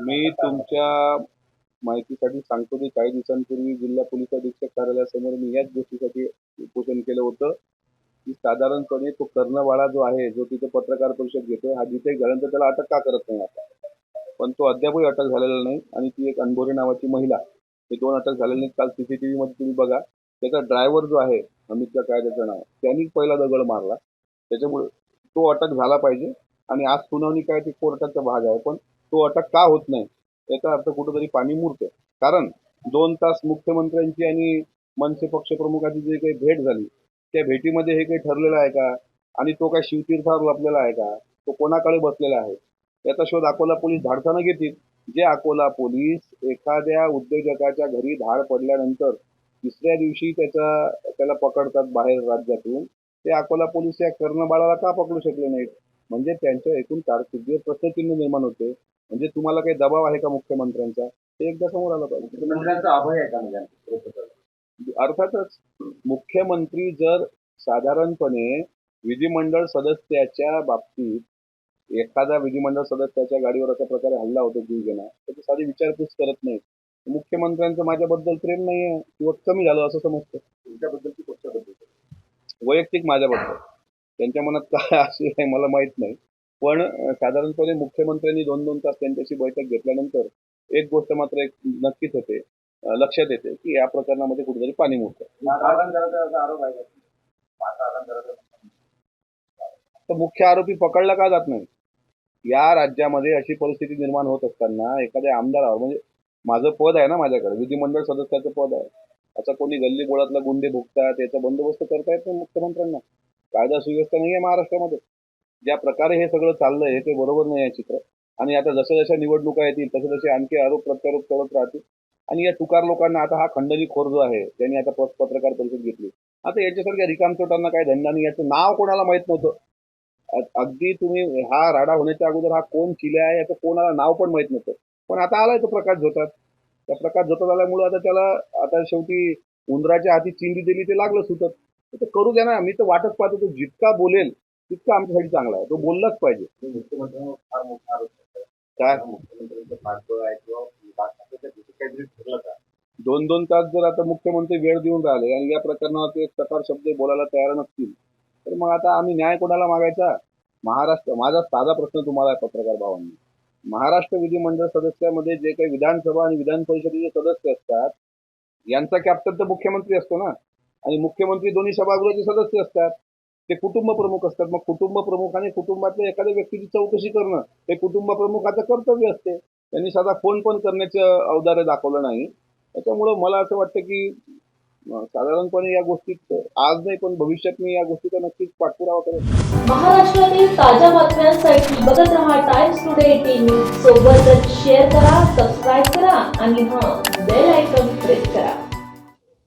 मी तुमच्या माहितीसाठी सांगतो की काही दिवसांपूर्वी जिल्हा पोलीस अधीक्षक कार्यालयासमोर मी याच गोष्टीसाठी उपोषण केलं होतं की साधारणपणे तो कर्णवाळा जो आहे, जो तिथे पत्रकार परिषद घेतोय, हा जिथे झाल्यानंतर त्याला अटक का करत नाही आता. पण तो अद्यापही अटक झालेला नाही आणि ती एक अनबोरे नावाची महिला, हे 2 अटक झालेले नाहीत. काल सीसीटीव्ही मध्ये तुम्ही बघा, त्याचा ड्रायव्हर जो आहे, अमित का काय त्याचं नाव, त्यांनी पहिला दगड मारला. त्याच्यामुळे तो अटक झाला पाहिजे आणि आज सुनावणी काय ती कोर्टाचा भाग आहे, पण तो अटक का होत नाही याचा अर्थ कुठेतरी पाणी मुरते. कारण 2 तास मुख्यमंत्र्यांची आणि मनसे पक्षप्रमुखाची जी काही भेट झाली, त्या भेटीमध्ये हे काही ठरलेलं आहे का? आणि तो काय शिवतीर्थावर लपलेला आहे का? तो कोणाकडे बसलेला आहे? याचा शोध अकोला पोलीस धाडसानं घेतील. जे अकोला पोलीस एखाद्या उद्योजकाच्या घरी धाड पडल्यानंतर तिसऱ्या दिवशी त्याला पकडतात बाहेर राज्यातून, ते अकोला पोलीस या कर्णबाळाला का पकडू शकले नाहीत? म्हणजे त्यांच्या एकूण कारकिर्दीवर प्रश्नचिन्ह निर्माण होते. म्हणजे तुम्हाला काही दबाव आहे का मुख्यमंत्र्यांचा? ते एकदा समोर आलं पाहिजे. मुख्यमंत्र्यांचा अभय आहे का म्हणजे अर्थातच मुख्यमंत्री जर साधारणपणे विधिमंडळ सदस्याच्या बाबतीत एखादा विधिमंडळ सदस्याच्या गाडीवर अशा प्रकारे हल्ला होतो जीवघेणा, त्याची साधी विचारपूस करत नाहीत. मुख्यमंत्र्यांचं माझ्याबद्दल प्रेम नाहीये किंवा कमी झालं असं समजतं. तुमच्याबद्दल की पक्षाबद्दल? वैयक्तिक माझ्याबद्दल त्यांच्या मनात काय असे आहे मला माहित नाही. पण साधारणपणे मुख्यमंत्र्यांनी 2-2 तास त्यांच्याशी बैठक घेतल्यानंतर एक गोष्ट मात्र एक नक्कीच होते, लक्षात येते की या प्रकरणामध्ये कुठेतरी पाणी मुरतं. आरोप आहे का? तर मुख्य आरोपी पकडला का जात नाही? या राज्यामध्ये अशी परिस्थिती निर्माण होत असताना एखाद्या आमदारावर, म्हणजे माझं पद आहे ना, माझ्याकडे विधिमंडळ सदस्याचं पद आहे, आता कोणी गल्ली बोळातला गुंडे भुगतात याचा बंदोबस्त करता येत नाही मुख्यमंत्र्यांना? कायदा सुव्यवस्था नाही आहे महाराष्ट्रामध्ये. ज्या प्रकारे हे सगळं चाललंय ते बरोबर नाही आहे चित्र. आणि आता जशा जशा निवडणुका येतील तसे तसे आणखी आरोप प्रत्यारोप करत राहतील. आणि या तुकार लोकांना आता हा खंडणी खोर जो आहे त्यांनी आता पत्रकार परिषद घेतली, आता याच्यासारख्या रिकामचोटांना काय धंदा नाही. याचं नाव कोणाला माहित नव्हतं. अगदी तुम्ही हा राडा होण्याच्या अगोदर हा कोण चिल्या आहे याचं कोणाला नाव पण माहित नव्हतं. पण आता आलाय तो प्रकाश झोतात. त्या प्रकाश झोतात आल्यामुळे आता त्याला आता शेवटी उंदराच्या हाती चिंडी दिली ते लागलं सुटत. तर करू द्या ना. मी तर वाटच पाहतो तो जितका बोलेल तितका आमच्यासाठी चांगला आहे. तो बोललाच पाहिजे. मुख्यमंत्र्यांवर फार मोठा आरोप आहे. काय मुख्यमंत्र्यांचं पाठबळ आहे किंवा काहीतरी ठरलं का? 2-2 तास जर आता मुख्यमंत्री वेळ देऊन राहिले आणि या प्रकरणावर एक प्रकार शब्द बोलायला तयार नसतील, तर मग आता आम्ही न्याय कोणाला मागायचा? महाराष्ट्र, माझा साधा प्रश्न तुम्हाला आहे पत्रकार भावांनी, महाराष्ट्र विधिमंडळ सदस्यामध्ये जे काही विधानसभा आणि विधान परिषदेचे सदस्य असतात यांचा कॅप्टन तर मुख्यमंत्री असतो ना, आणि मुख्यमंत्री दोन्ही सभागृहाचे सदस्य असतात. ते कुटुंब प्रमुख असतात. मग कुटुंब प्रमुखाने कुटुंबातल्या एखाद्या व्यक्तीची चौकशी करणं हे कुटुंब प्रमुखाचं कर्तव्य असते. त्यांनी साधा फोन पण करण्याचं औदार्य दाखवलं नाही. त्याच्यामुळं मला असं वाटतं की साधारणपणे या गोष्टीत आज नाही पण भविष्यात मी या गोष्टीचा नक्कीच पाठपुरावा करेन. महाराष्ट्रातील ताज्या बातम्यांसाठी बघत रहा टाइम्स टुडे टीव्ही. सोबतच शेअर करा, सबस्क्राईब करा आणि बेल आयकॉन प्रेस करा.